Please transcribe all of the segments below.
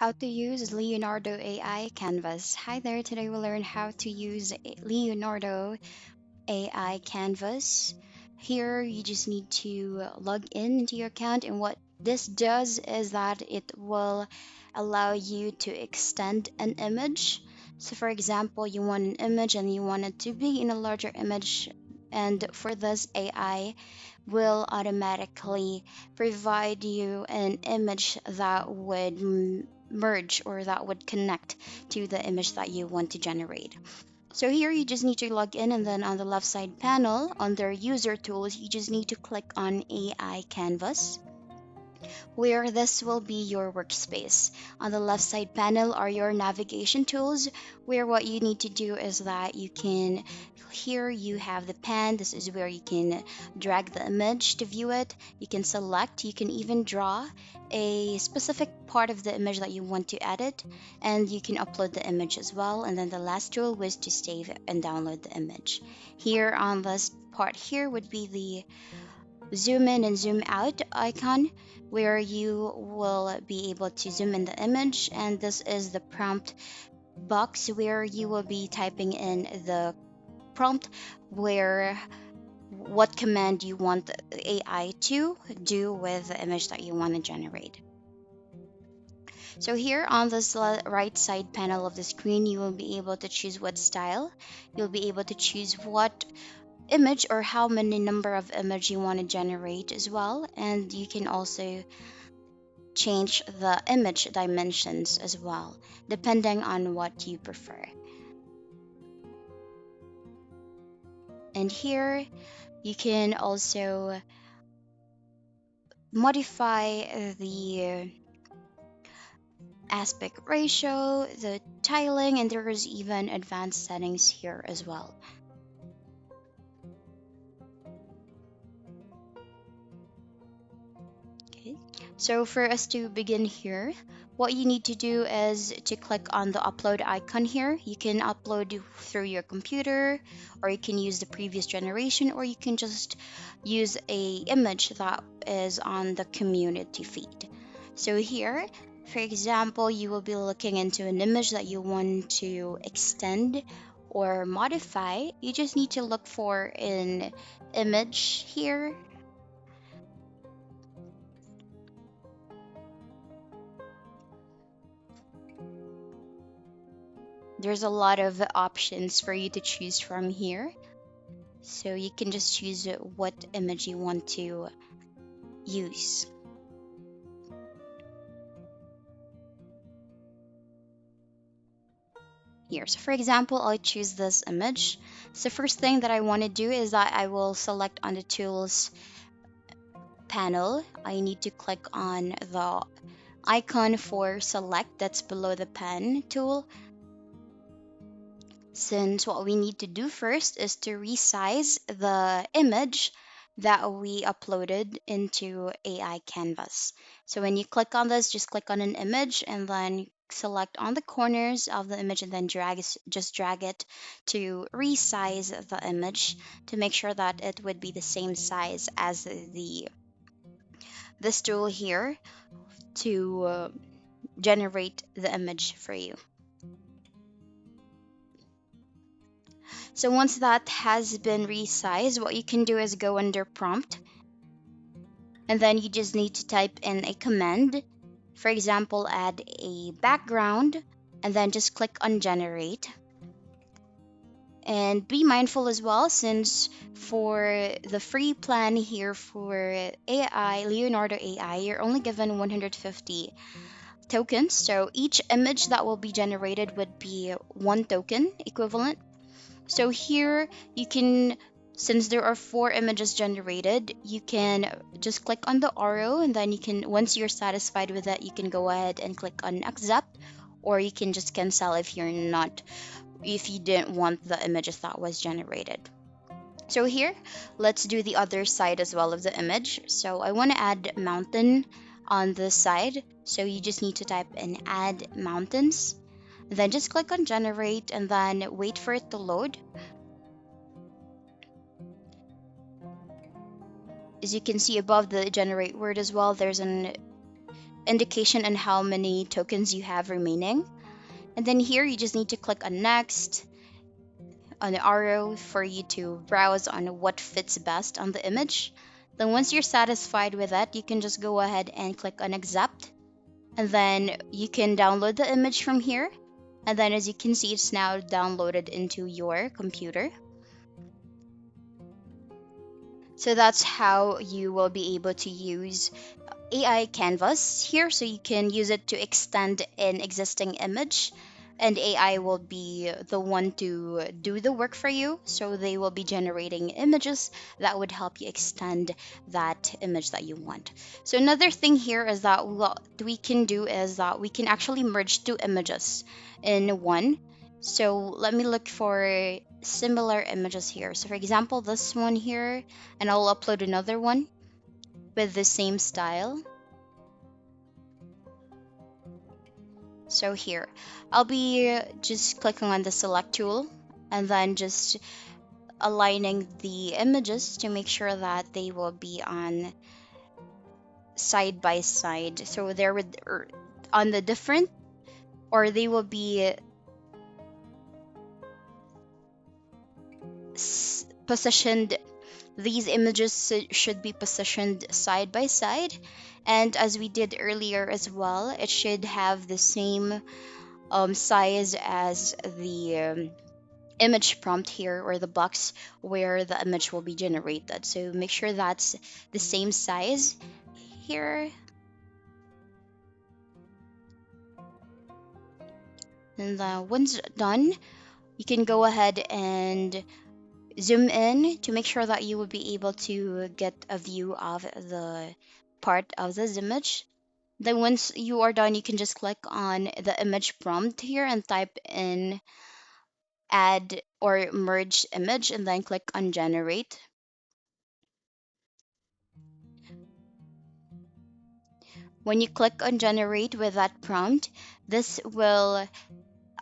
How to use Leonardo AI Canvas. Hi there, today we'll learn how to use Leonardo AI Canvas. Here you just need to log in into your account, and what this does is that it will allow you to extend an image. So for example, you want an image and you want it to be in a larger image, and for this AI will automatically provide you an image that would merge or that would connect to the image that you want to generate. So here you just need to log in, and then on the left side panel under user tools you just need to click on AI Canvas, where this will be your workspace. On the left side panel are your navigation tools, where what you need to do is that you can, here you have the pen. This is where you can drag the image to view it. You can select, you can even draw a specific part of the image that you want to edit, and you can upload the image as well. And then the last tool was to save and download the image. Here on this part here would be the zoom in and zoom out icon, where you will be able to zoom in the image, and this is the prompt box where you will be typing in the prompt, where what command you want the AI to do with the image that you want to generate. So here on this right side panel of the screen, you will be able to choose what style. You'll be able to choose what image or how many number of image you want to generate as well, and you can also change the image dimensions as well depending on what you prefer. And here you can also modify the aspect ratio, the tiling, and there is even advanced settings here as well. Okay. So for us to begin here, what you need to do is to click on the upload icon here. You can upload through your computer, or you can use the previous generation, or you can just use a image that is on the community feed. So here, for example, you will be looking into an image that you want to extend or modify. You just need to look for an image here. There's a lot of options for you to choose from here. So you can just choose what image you want to use. Here, so for example, I'll choose this image. So first thing that I want to do is that I will select on the tools panel. I need to click on the icon for select that's below the pen tool, since what we need to do first is to resize the image that we uploaded into AI Canvas. So when you click on this, just click on an image and then select on the corners of the image, and then just drag it to resize the image to make sure that it would be the same size as the this tool here to generate the image for you. So once that has been resized, what you can do is go under prompt, and then you just need to type in a command. For example, add a background, and then just click on generate. And be mindful as well, since for the free plan here for AI, Leonardo AI, you're only given 150 tokens. So each image that will be generated would be one token equivalent. So here you can, since there are four images generated, you can just click on the arrow, and then you can, once you're satisfied with that, you can go ahead and click on accept, or you can just cancel if you're not, if you didn't want the images that was generated. So here, let's do the other side as well of the image. So I want to add mountain on this side. So you just need to type in add mountains, then just click on generate and then wait for it to load. As you can see above the generate word as well, there's an indication on how many tokens you have remaining. And then here you just need to click on next, on the arrow for you to browse on what fits best on the image. Then once you're satisfied with that, you can just go ahead and click on accept. And then you can download the image from here. And then as you can see, it's now downloaded into your computer. So that's how you will be able to use AI canvas here, so you can use it to extend an existing image, and AI will be the one to do the work for you. So they will be generating images that would help you extend that image that you want. So another thing here is that what we can do is that we can actually merge two images in one. So let me look for similar images here. So for example, this one here, and I'll upload another one with the same style. So here, I'll be just clicking on the select tool and then just aligning the images to make sure that they will be on side by side. So they're on the different, or they will be positioned. These images should be positioned side by side. And as we did earlier as well, it should have the same size as the image prompt here, or the box where the image will be generated. So make sure that's the same size here. And once done, you can go ahead and zoom in to make sure that you will be able to get a view of the part of this image. Then once you are done, you can just click on the image prompt here and type in add or merge image, and then click on generate. When you click on generate with that prompt, this will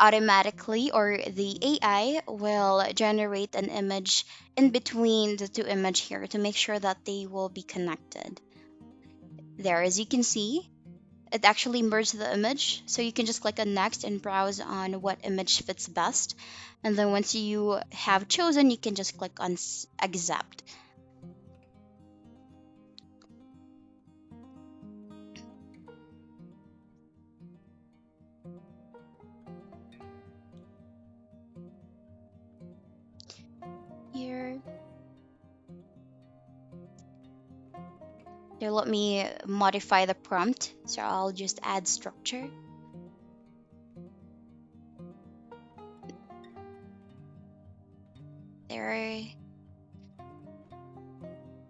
automatically, or the AI will generate an image in between the two images here to make sure that they will be connected. There, as you can see, it actually merged the image. So you can just click on next and browse on what image fits best. And then once you have chosen, you can just click on accept. Here, they let me modify the prompt. So I'll just add structure. There.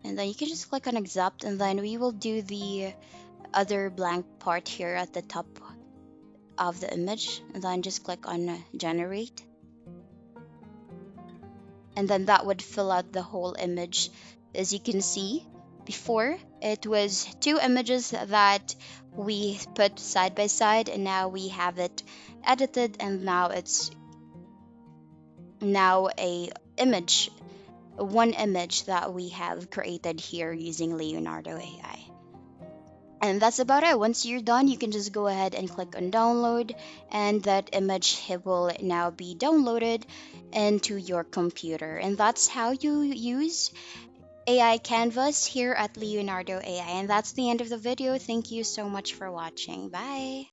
And then you can just click on accept, and then we will do the other blank part here at the top of the image, and then just click on generate, and then that would fill out the whole image. As you can see, before it was two images that we put side by side, and now we have it edited, and now it's now a image, one image that we have created here using Leonardo AI. And that's about it. Once you're done, you can just go ahead and click on download, and that image will now be downloaded into your computer. And that's how you use AI Canvas here at Leonardo AI. And that's the end of the video. Thank you so much for watching. Bye.